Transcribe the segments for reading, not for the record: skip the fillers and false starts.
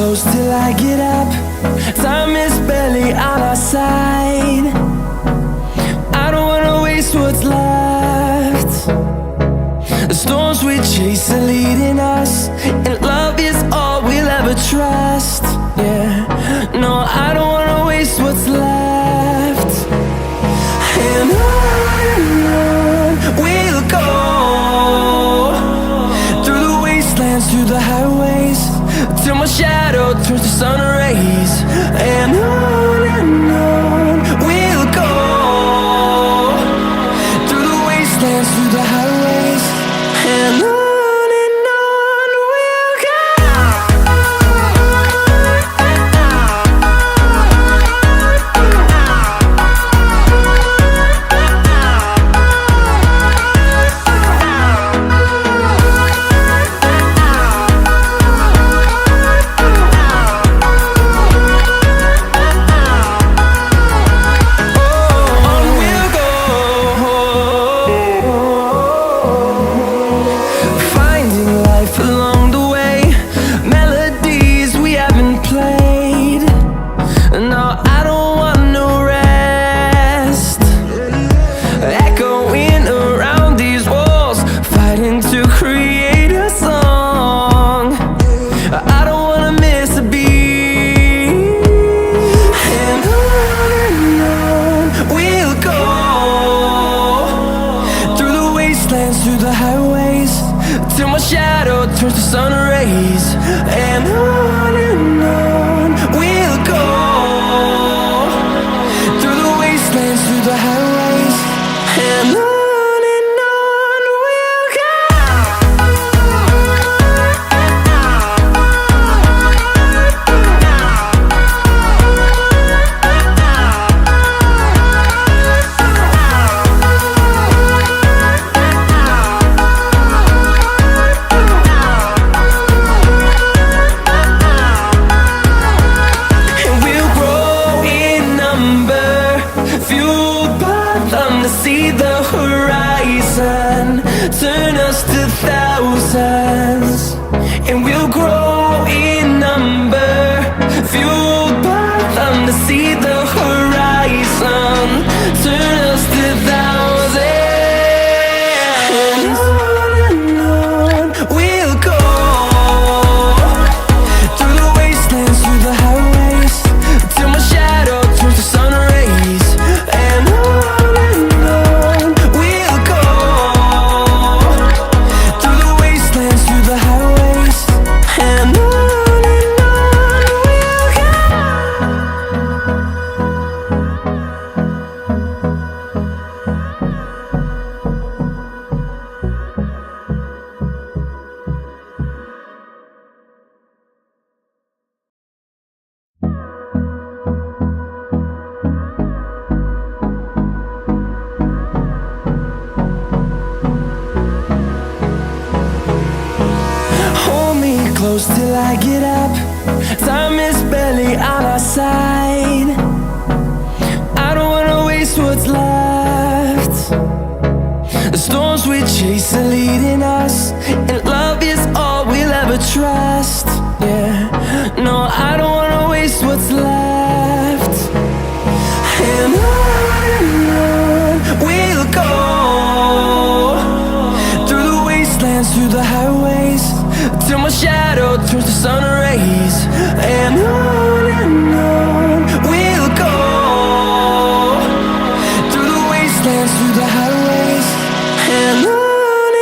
close till I get up. Time is barely on our side. I don't wanna waste what's left. The storms we chase are leading us, and love is all we'll ever trust. Yeah, no, I don't wanna waste what's left. And on we'll go, through the wastelands, through the highways, till my shadow turns to sun rays. And on we'll go, through the wastelands, through the highways, and on we'll go. Through the highways, till my shadow turns to sun rays. And on we'll go, through the wastelands, through the highways, and on we'll go. See the horizon, turn us to thousands, and we'll grow in number, fueled by them to see the horizon, turn us to thousands. And on we'll go, through the wastelands, through the highways, till my shadow turns to sun rays. And close till I get up. Time is barely on our side. I don't wanna waste what's left. The storms we chase are leading us, and love is all we'll ever trust. Yeah, no, I don't wanna waste what's left. And on we'll go, through the wastelands, through the highways, till my shadow turns to sun rays. And on we'll go, through the wastelands, through the highways, and on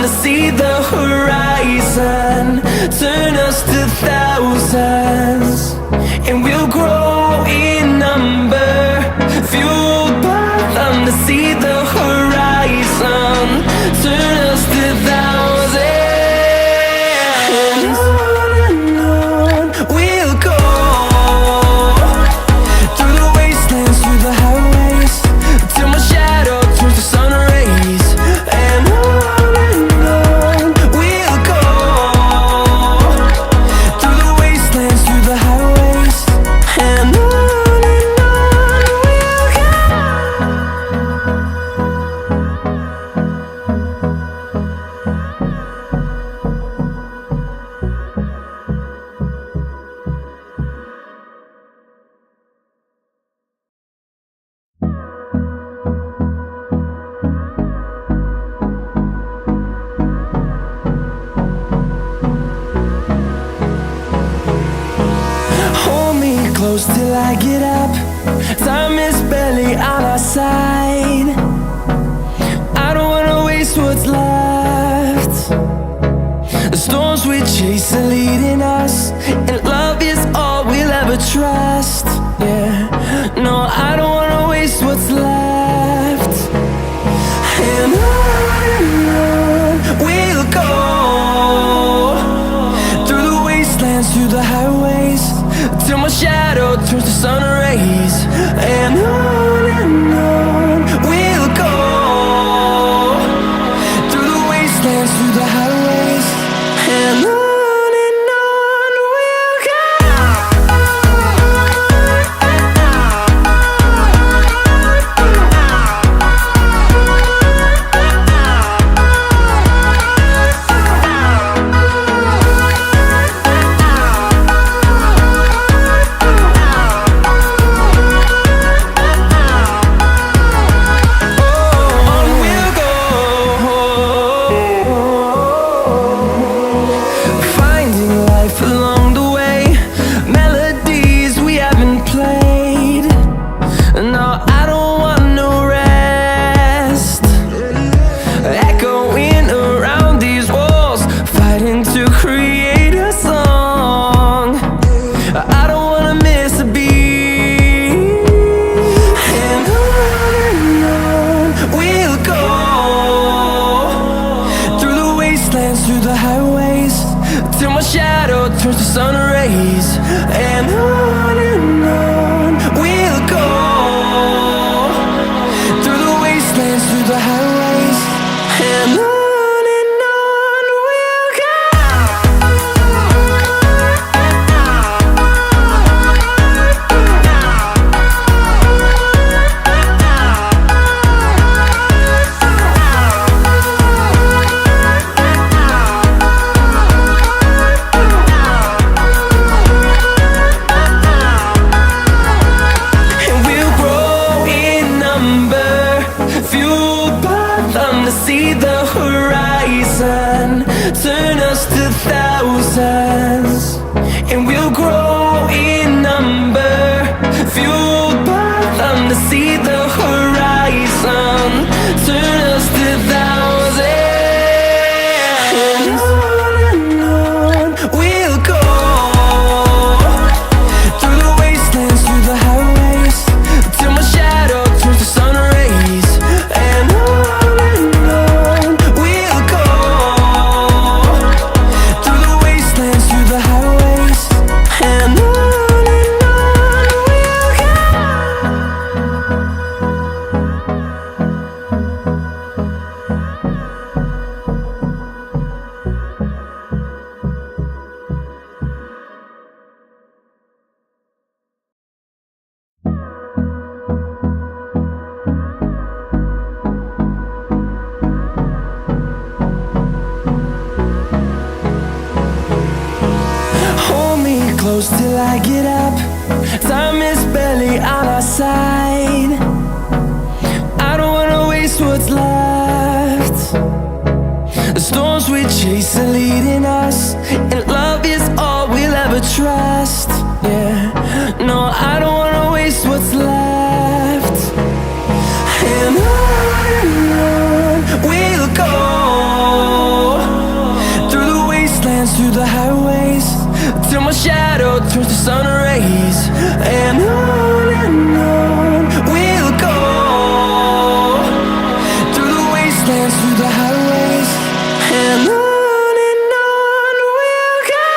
to see the horizon, turn us to thousands, and we'll grow in number, fueled by them to see the horizon, turn us to thousands. And on we'll go, through the wastelands, through the highways, till my shadow turns to sun rays. And on we'll go, through the wastelands, through the highways. And on we'll go. Hold me close till I get up. Time is barely on our side. I don't wanna waste what's left. The storms we chase are leading us, and love is all we'll ever trust. Yeah, no, I don't wanna waste what's left. And on we'll go, through the wastelands, through the highways, till my shadow turns to sun rays. And on we'll go, through the wastelands, through the highways. And on we'll go. Through the highways, till my shadow turns to sun rays. And on we'll go, through the wastelands, through the highways. And on we'll go. See the horizon, turn us to thousands, and we'll grow in number, fueled by them to see the horizon, turn us to thousands. And on we'll go, through the wastelands, through the highways, till my shadow turns to sun rays. And close till I get up. Time is barely on our side. I don't wanna waste what's left. The storms we chase are leading us, and love is all we'll ever trust. Yeah, no, I don't wanna waste what's left. And on we'll go, through the highways, till my shadow turns to sun rays. And on we'll go, through the wastelands, through the highways. And on we'll go.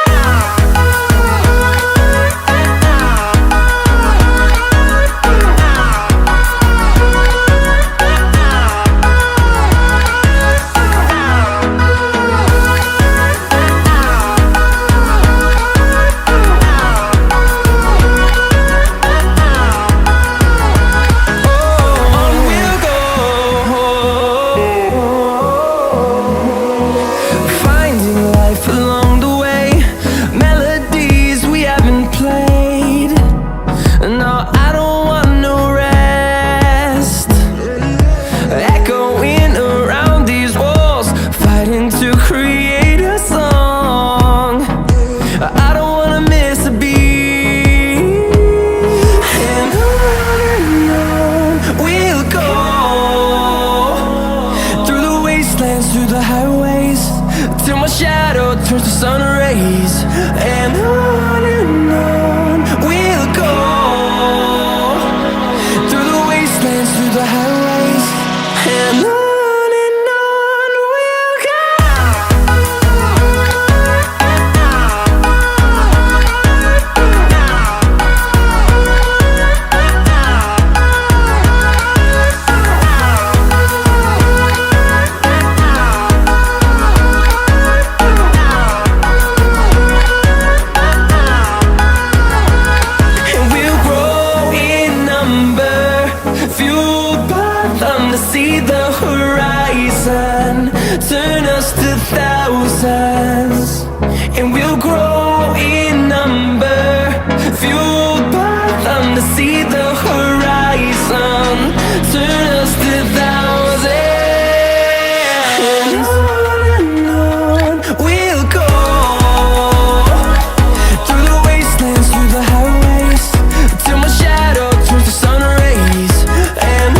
Through the highways, till my shadow turns to sun rays. And on we'll go, through the wastelands, through the highways. And on we'll go. See the horizon turn us to thousands, and we'll grow in number, fueled by them. To see the horizon turn us to thousands, and on we'll go, through the wastelands, through the highways, till my shadow turns to sun rays. And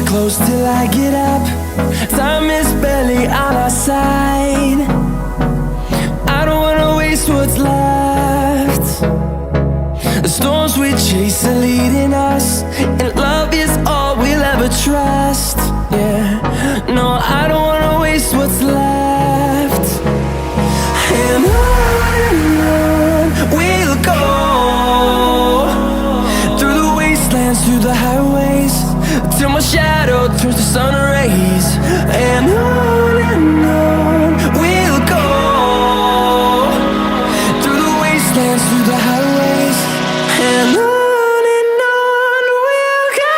close till I get up. Time is barely on our side. I don't wanna waste what's left. The storms we chase are leading us, and love is all we'll ever trust. Yeah, no, I don't wanna waste what's left. And on we'll go, through the wastelands, through the highways, till my shadow turns to sun rays. And on we'll go, through the wastelands, through the highways. And on we'll go.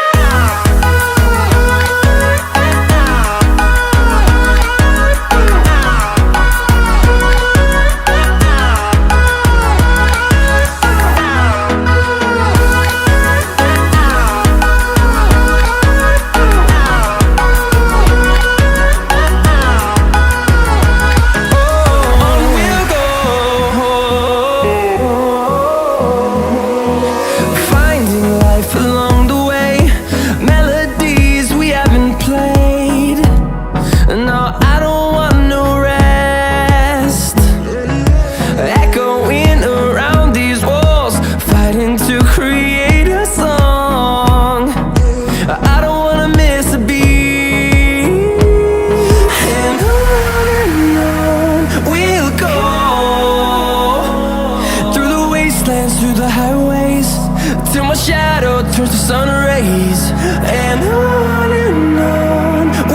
Till my shadow turns to sun rays. And on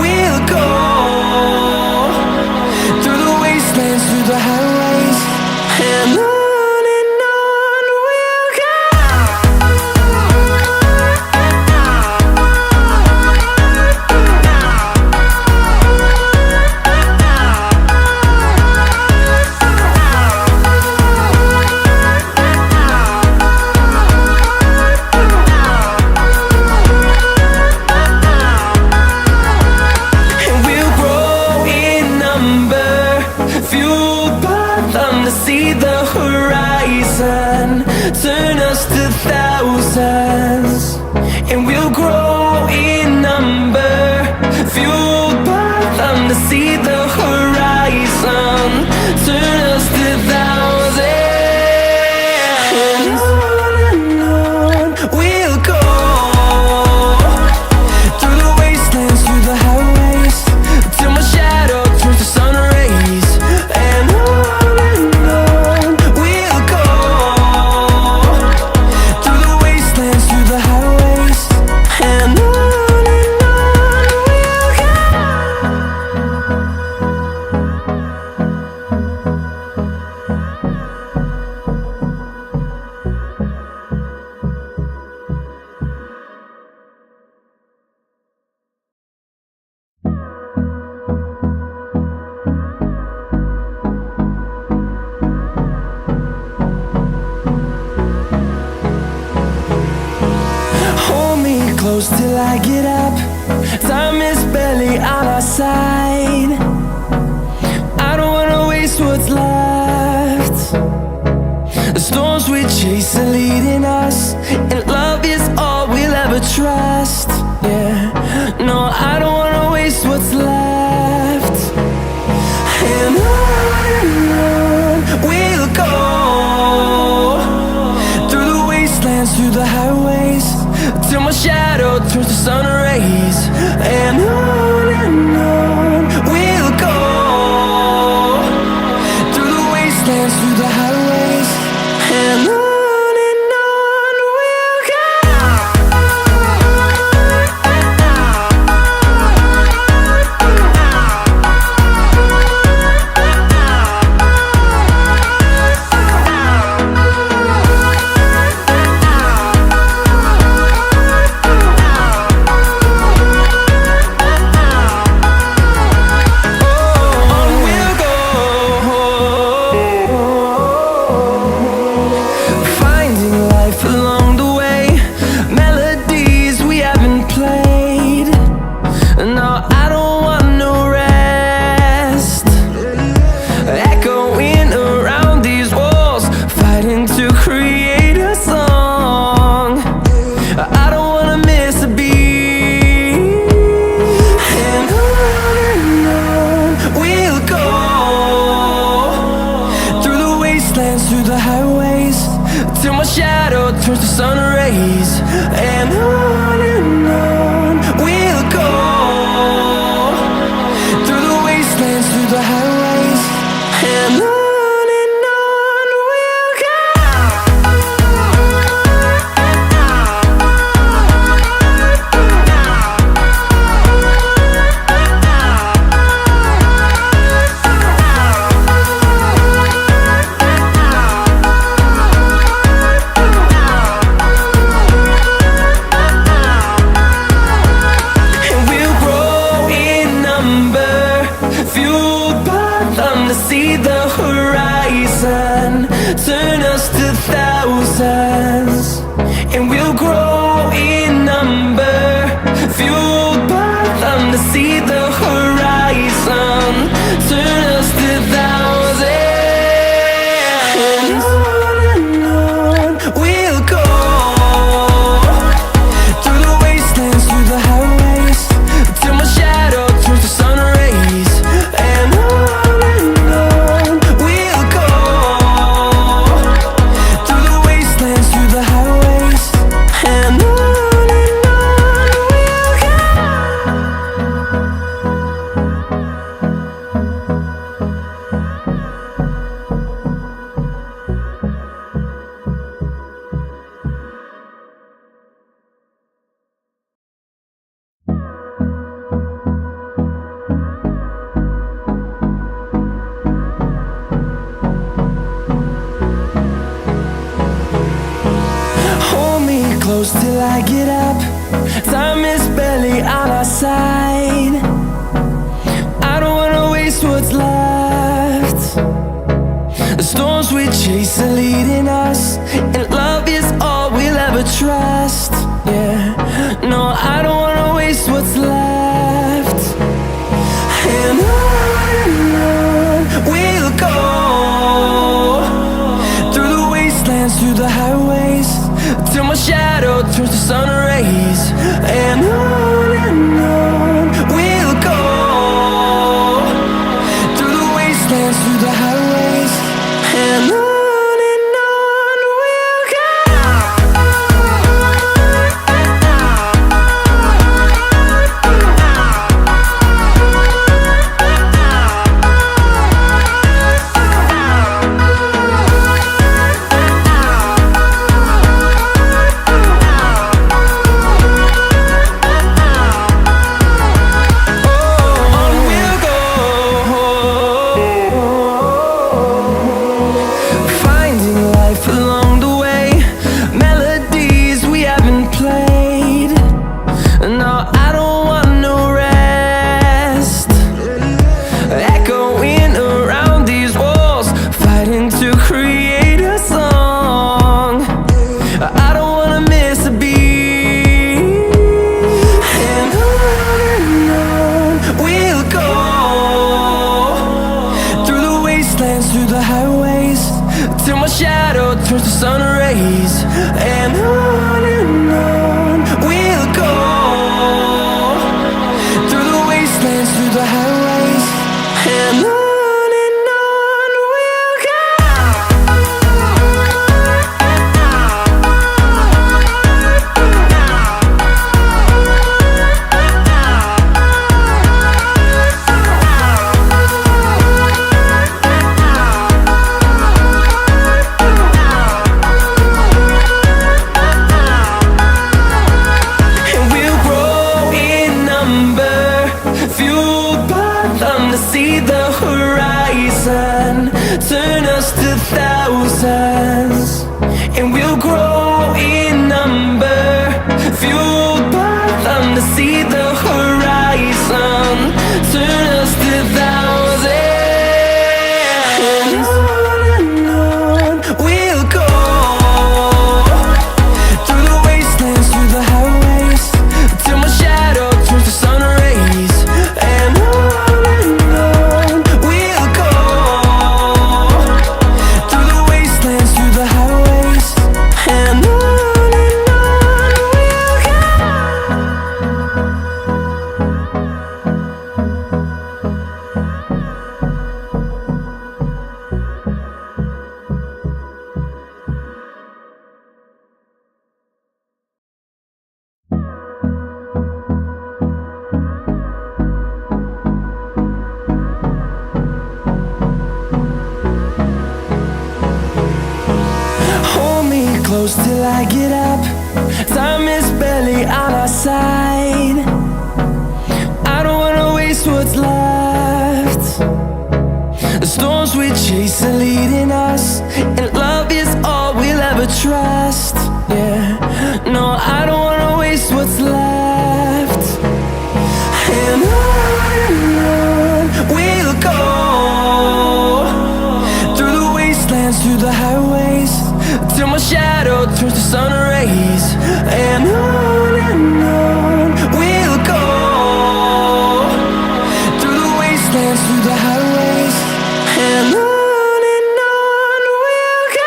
we'll go, through the wastelands, through the highways. And on. thousands, and we'll grow in number, fueled by them to see the horizon, turn us to thousands. And on we'll go, through the wastelands, through the highways, till my shadow turns to sun rays. And on we'll go, through the wastelands, through the highways. And on we'll go. Hold me close till I get up. Time is barely on our side. I don't wanna waste what's left. The storms we chase are leading us, and love is all we'll ever trust. Yeah, no, I don't wanna waste what's left. And on we'll go, through the wastelands, through the highways, till my shadow turns to sun rays. And on we'll go, through the wastelands, through the highways. And on we'll go. Through the highways, till my shadow turns to sun rays. And on we'll go, through the wastelands, through the highways. And on we'll go. See the horizon, turn us to thousands, and we'll grow in number, fueled by them to see the horizon, turn us to thousands. And on we'll go, through the wastelands, through the highways, till my shadow turns to sun rays. And close till I get up. Time is barely on our side. I don't wanna waste what's left. The storms we chase are leading us, and love is all we'll ever trust. Yeah, no, I don't wanna waste what's left. And on we'll go, through the wastelands, through the highways, till my my shadow turns to sun rays. And on we'll go, through the wastelands, through the highways. And on we'll go. Through the highways, till my shadow turns to sun rays. And on we'll go, through the wastelands, through the highways. And on we'll go. See the horizon turn us to thousands, and we'll grow in number, fueled by them. To see the horizon turn us to thousands, and on we'll go, through the wastelands, through the highways, till my shadow turns to sun rays. And close till I get up. Time is barely on our side. I don't wanna waste what's left. The storms we chase are leading us, and love is all we'll ever trust. Yeah, no, I don't wanna waste what's left. And on we'll go, through the wastelands, through the highways, till my shadow turns to sun rays. And on we'll go, through the wastelands, through the highways. And on we'll go.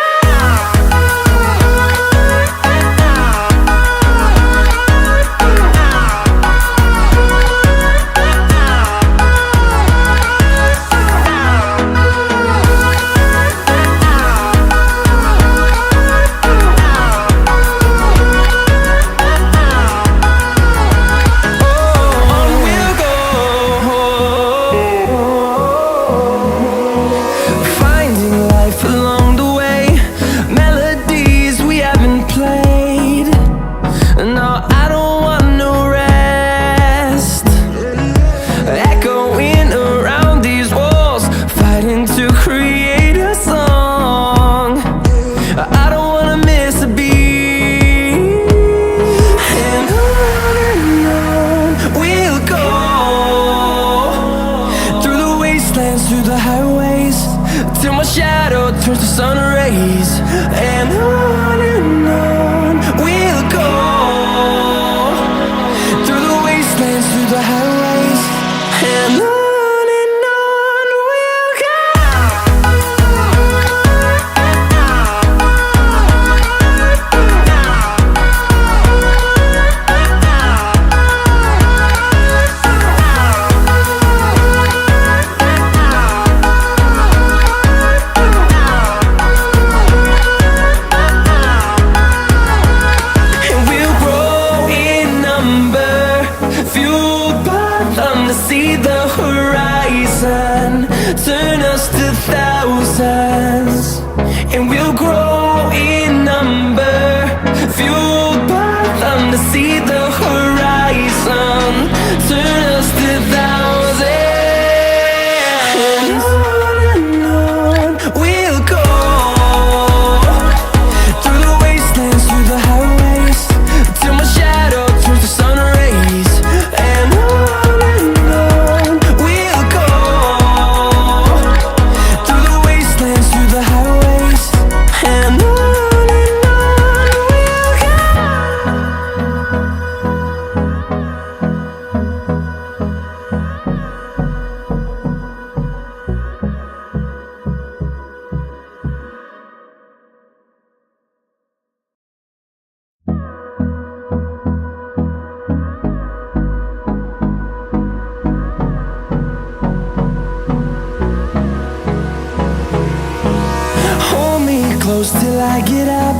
Till my shadow turns to sun rays. And on we'll go, through the wastelands, through the highways. And on we'll go. close till I get up.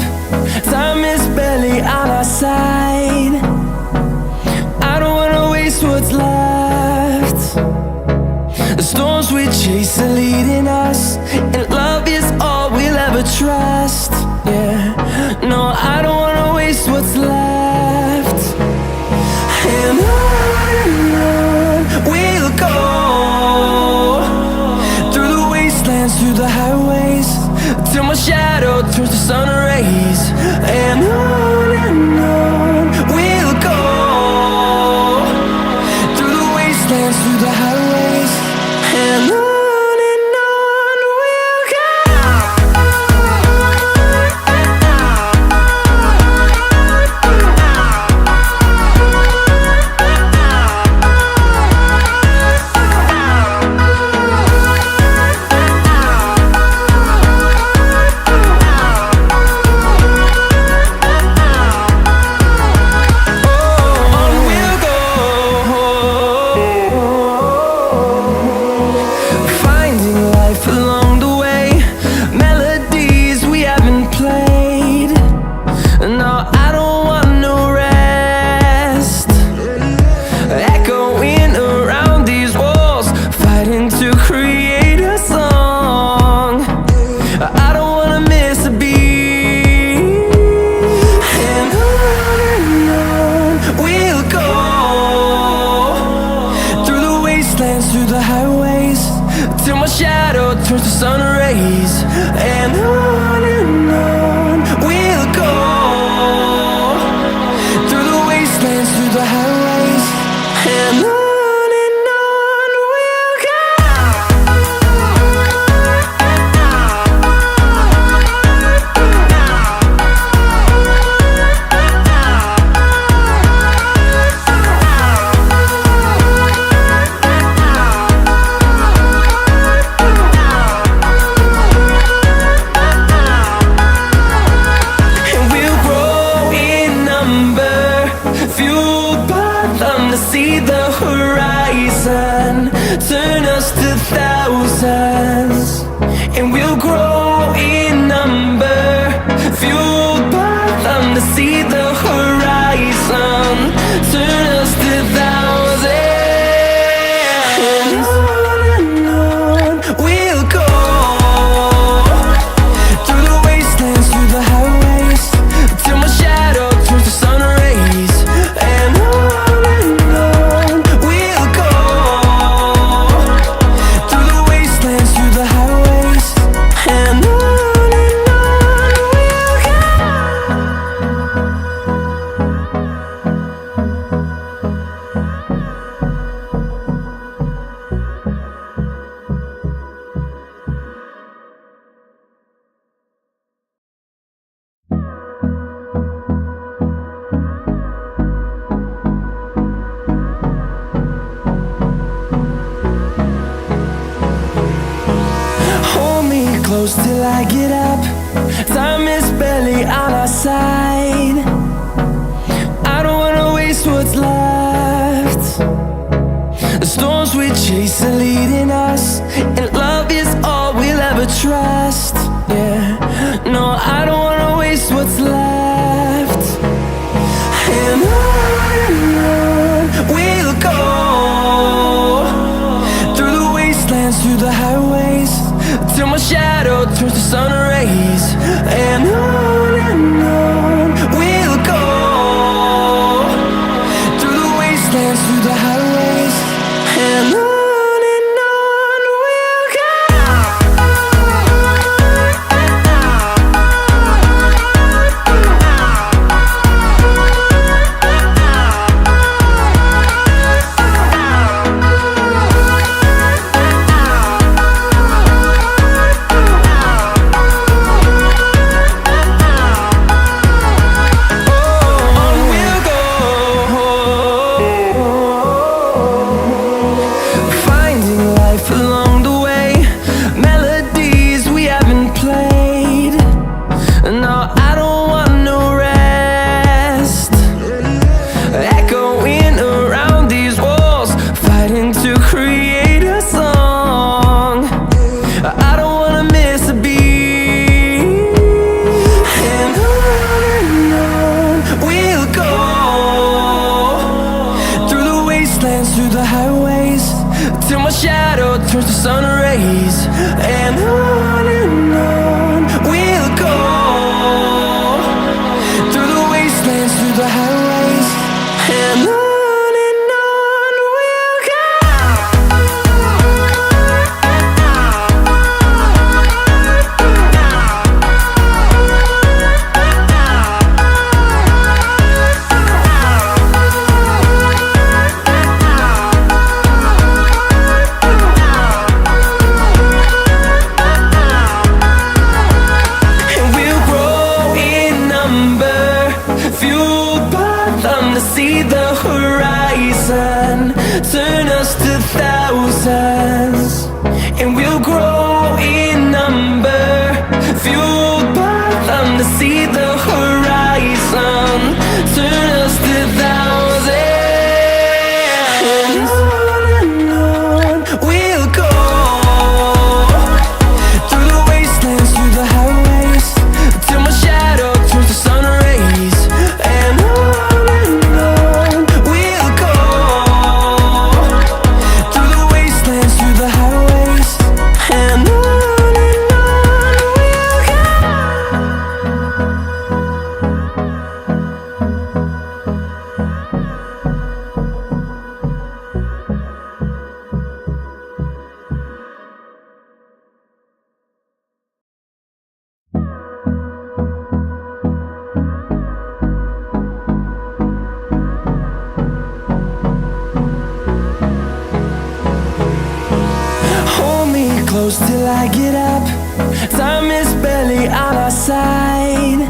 Time is barely on our side. I don't wanna waste what's left. The storms we chase are leading us, and love is all we'll ever trust. Yeah, no, I don't wanna waste what's left. And on we'll go, through the wastelands, through the highways, till my shadow turns to sun rays. And on we'll go, through the wastelands, through the highways, and on we'll go. Through the highways, till my shadow turns to sun rays. And on we'll go, through the wastelands, through the highways, and on we'll go. See the horizon turn us to thousands, and we'll grow in number, fueled by them to see the horizon turn us to thousands. And on we'll go, through the wastelands, through the highways, till my shadow turns to sun rays. And close till I get up. Time is barely on our side. I don't wanna waste what's left. The storms we chase are leading us, and love is all we'll ever trust. Yeah, no, I don't wanna waste what's left. And on we'll go, through the wastelands, through the highways, till my shadow turns to sun rays. And on shadow turns to sun rays. And on we'll go, through the wastelands, through the highways. And on we'll go. See the horizon turn us to thousands, and we'll grow in number, fueled by them. To see the horizon turn us to thousands, and on we'll go, through the wastelands, through the highways, till my shadow turns to sun rays. And close till I get up. Time is barely on our side.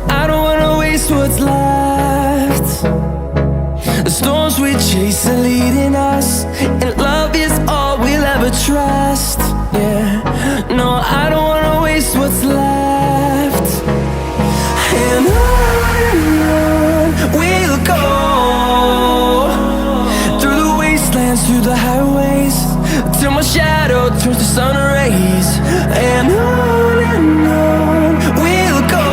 I don't wanna waste what's left. The storms we chase are leading us, and love is all we'll ever trust. Yeah, no, I don't wanna waste what's left. And on we'll go, through the wastelands, through the highways, till my shadow turns to sun rays. And on we'll go,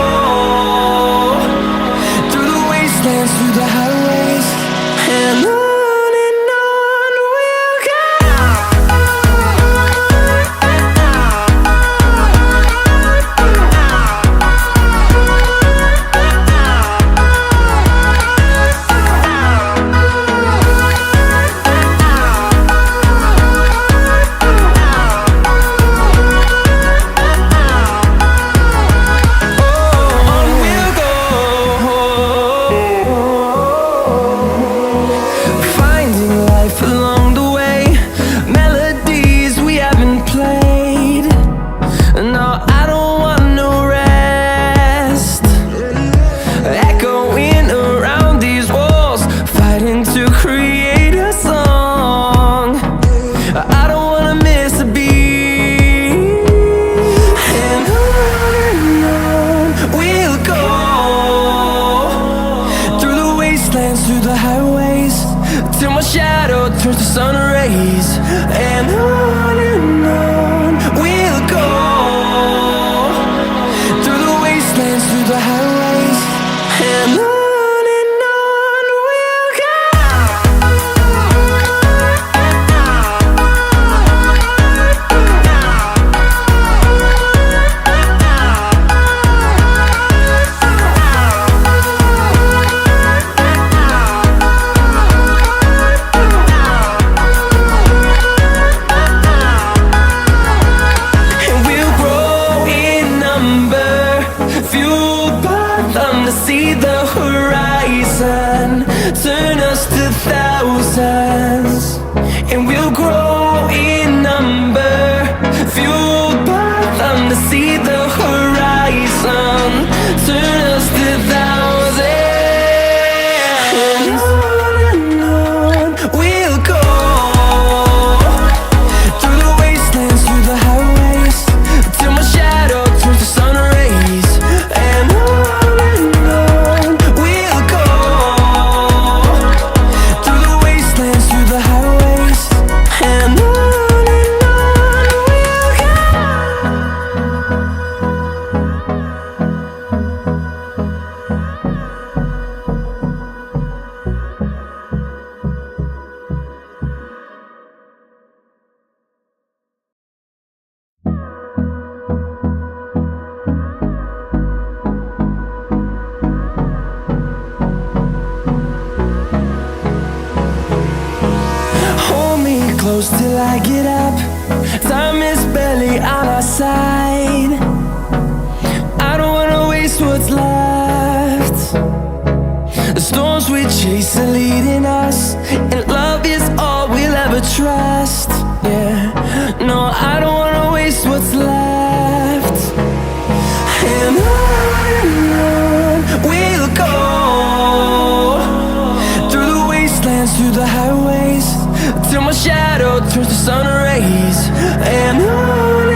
through the wastelands, through the highways. And on we'll go. Through the highways, till my shadow turns to sun rays. And on we'll go, through the wastelands, through the highways. And on we'll go. To see the horizon turn us to thousands, and we'll grow in number, fueled by them. To see the horizon turn us to thousands, and on we'll go, through the wastelands, through the highways, till my shadow turns to sun rays. And we'll go, through the wastelands, through the highways. And close till I get up. Time is barely on our side. I don't wanna waste what's left. The storms we chase are leading us, and love is all we'll ever trust. Yeah, no, I don't wanna waste what's left. And on we'll go, through the wastelands, through the highways, till my shadow turns to sun rays. And on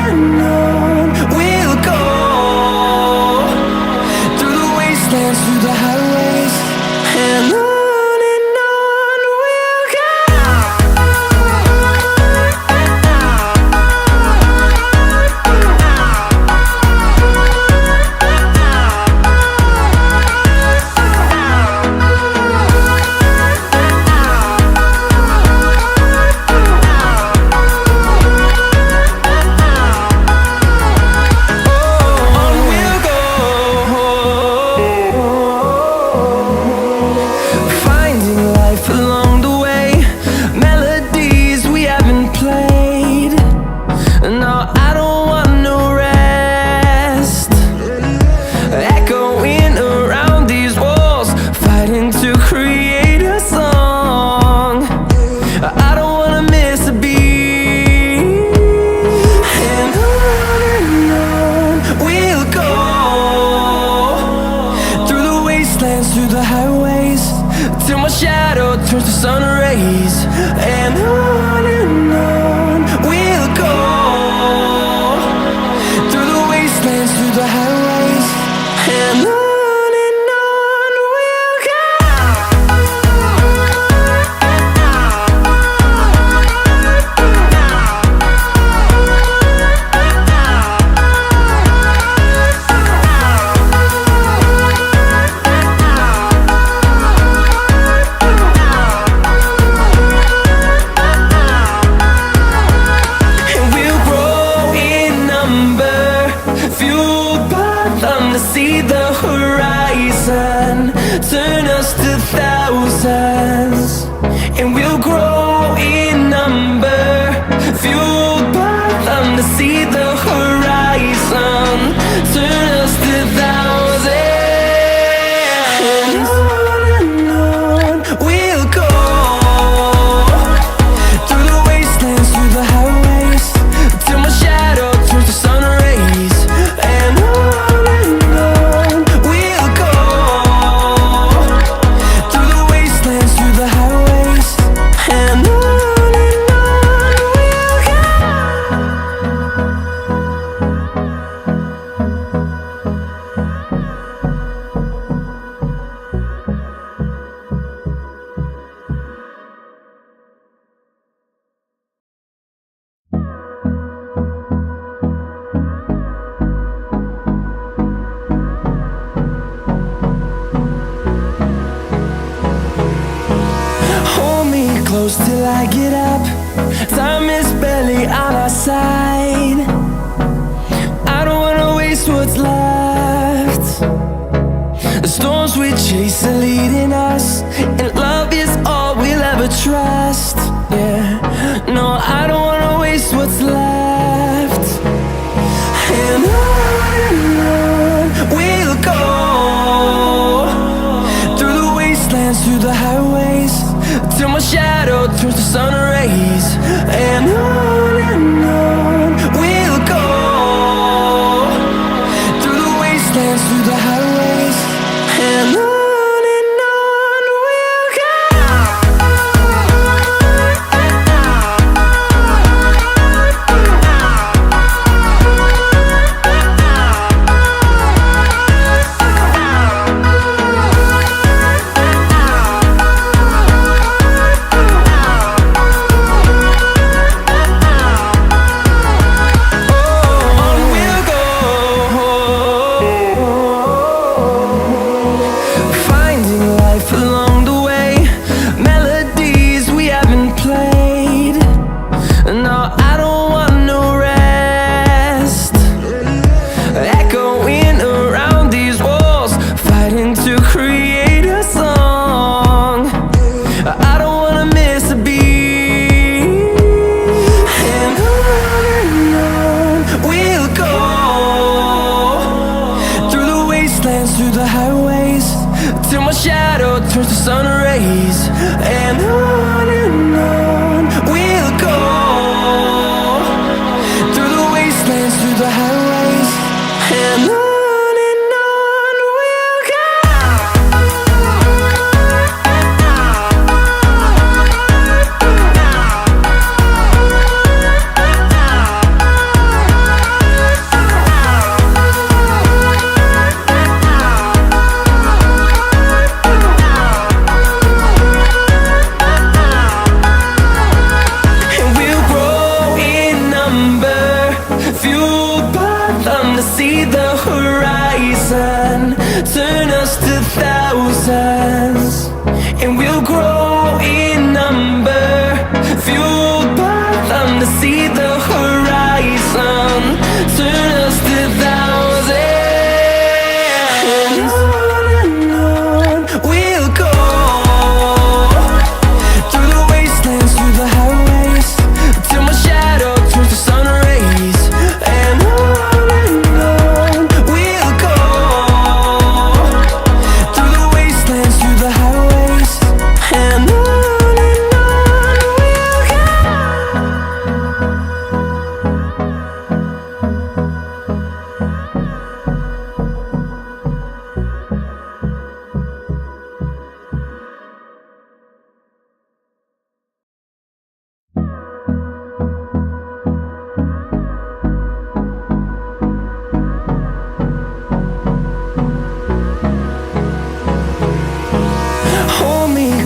we'll go, through the wastelands, through the highways, and on we'll go. Through the highways, till my shadow turns to sun rays. And on we'll go, through the wastelands, through the highways, and on we'll go. See the horizon turn us to thousands, and we'll grow in number, fueled by them to see the horizon turn us to thousands. And on we'll go, through the wastelands, through the highways, till my shadow turns to sun rays. And close till I get up. Time is barely on our side. I don't wanna waste what's left. The storms we chase are leading us, and love is all we'll ever trust. Yeah, no, I don't wanna waste what's left. And on we'll go, through the wastelands, through the highways, till my shadow turns to sun rays. And on we'll go, through the wastelands, through the highways, and on we'll go. my shadow turns to sun rays. And on we'll go, through the wastelands, through the highways. And on we'll go. See the horizon turn us to thousands, and we'll grow in number, fueled by them to see the horizon turn us to thousands. And on we'll go, through the wastelands, through the highways, till my shadow turns to sun rays. And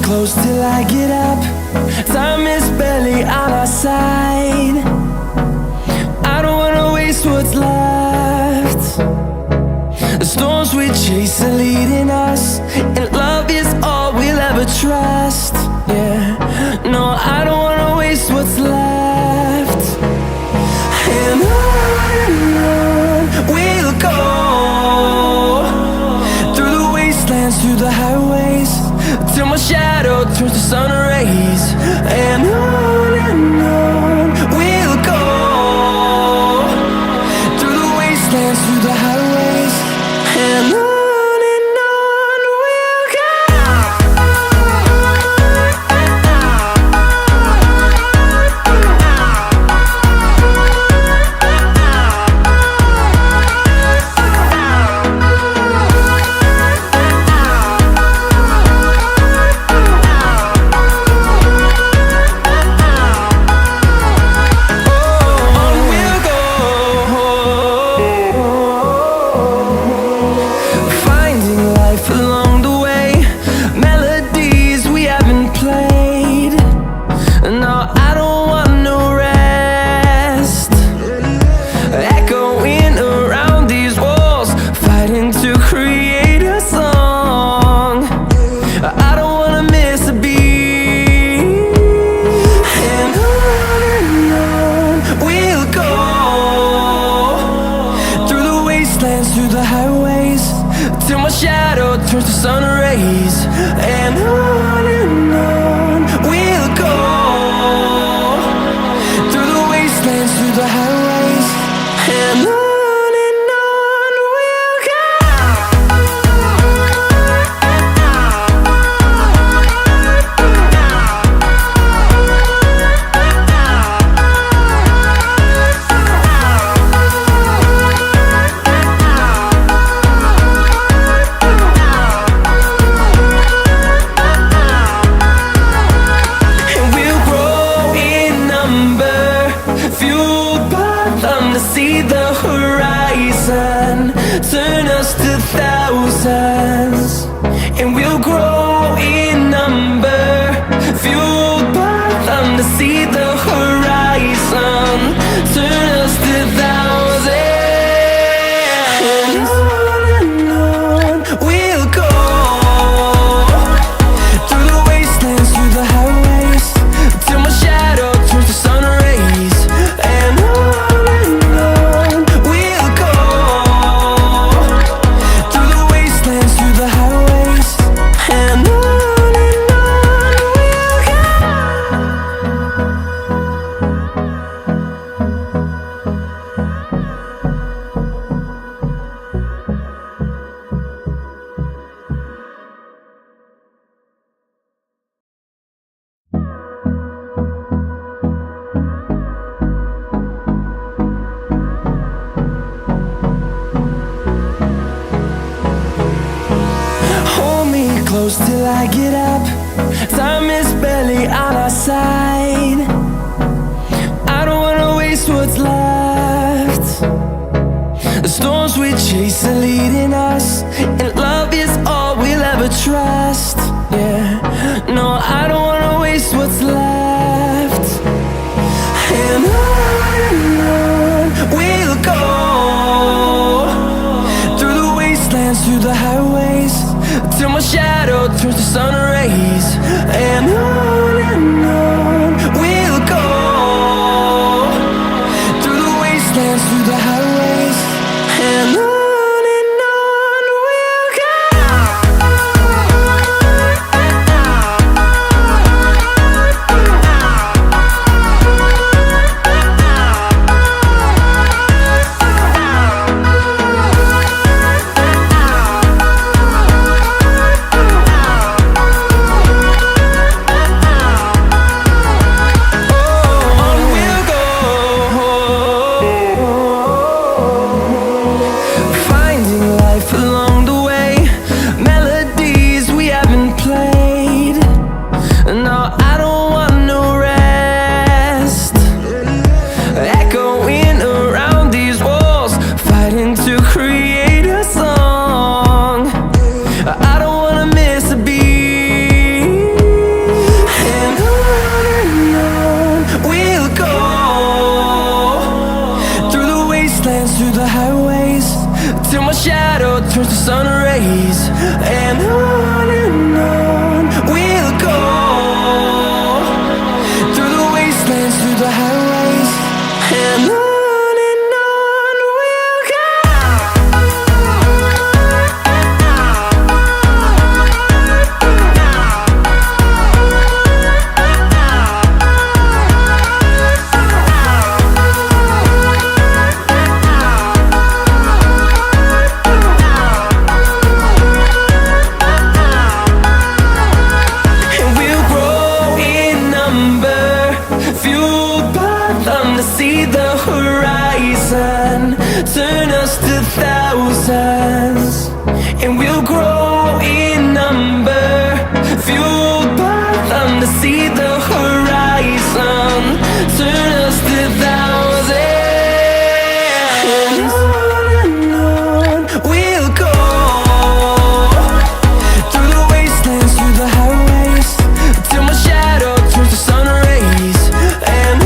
close till I get up. Time is barely on our side. I don't wanna waste what's left. The storms we chase are leading us, and love is all we'll ever trust. Yeah, no, I don't wanna waste what's left. And on we'll go, through the wastelands, through the highways, till my shadow turns to sun rays. And on we'll go, through the wastelands, through the highways. And on we'll go. Through the highways, till my shadow turns to sun rays. And on we'll go, through the wastelands, through the highways. And on we'll go. close till I get up. Time is barely on our side. I don't wanna waste what's left. The storms we chase are leading us, and love is all we'll ever trust. Yeah, no, I don't wanna waste what's left. And on we'll go, through the wastelands, through the highways, till my shadow turns to sun rays. And on we'll go, through the wastelands, through the highways, and on we'll go. Through the highways, till my shadow turns to sun rays. And on we'll go, through the wastelands, through the highways, and on we'll go. See the horizon, turn us to thousands, and we'll grow in number, fueled by them to see the horizon, turn us to thousands. And on we'll go, through the wastelands, through the highways, till my shadow turns to sun rays. And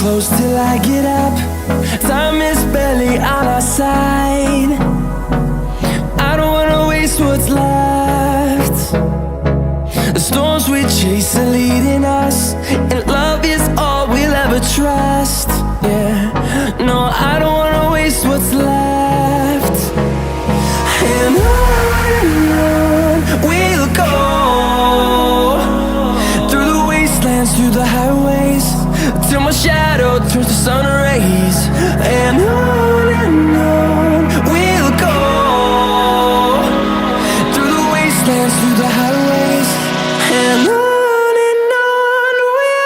close till I get up. Time is barely on our side. I don't wanna waste what's left. The storms we chase are leading us, and love is all we'll ever trust. Yeah, no, I don't wanna waste what's left. And on we'll go, through the wastelands, through the highways, till my shadow turns to sun rays. And on we'll go, through the wastelands, through the highways, and on we'll go.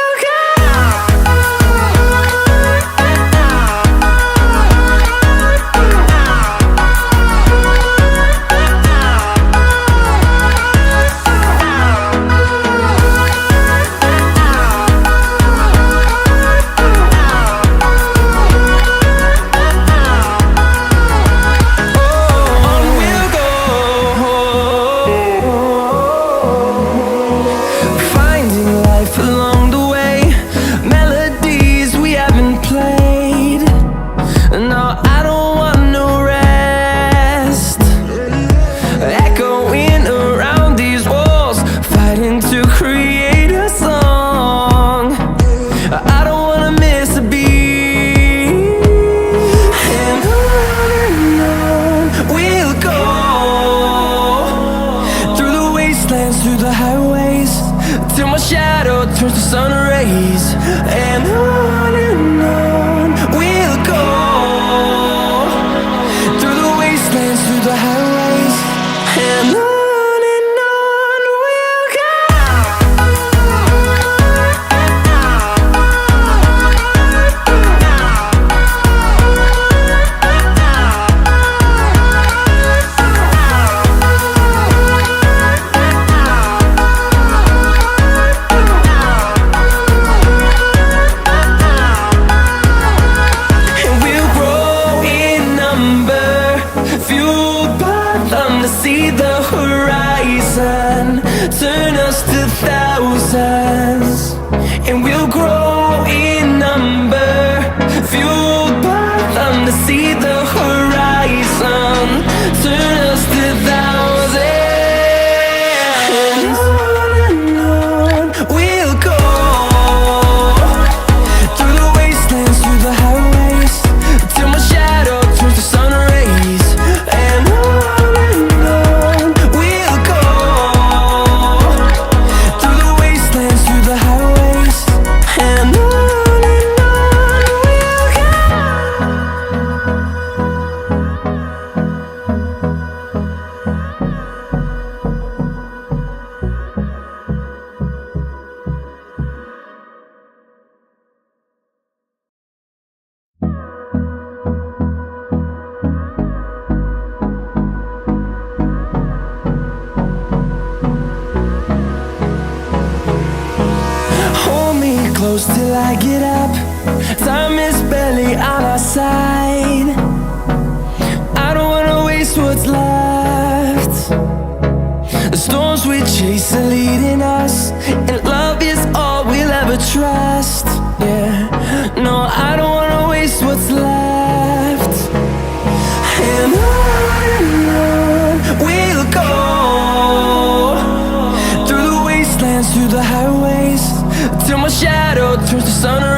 sun rays. And on we'll go, through the wastelands, through the highways. And on we'll go. See the horizon turn us to thousands, and we'll grow in number, fueled by them to see the horizon turn us to thousands. And on we'll go, through the wastelands, through the highways, till my shadow turns to sun rays. And close till I get up. Time is barely on our side. I don't wanna waste what's left. The storms we chase are leading us, and love is all we'll ever trust. Yeah, no, I don't wanna waste what's left. And on we'll go, through the wastelands, through the highways, till my shadow turns to sun rays.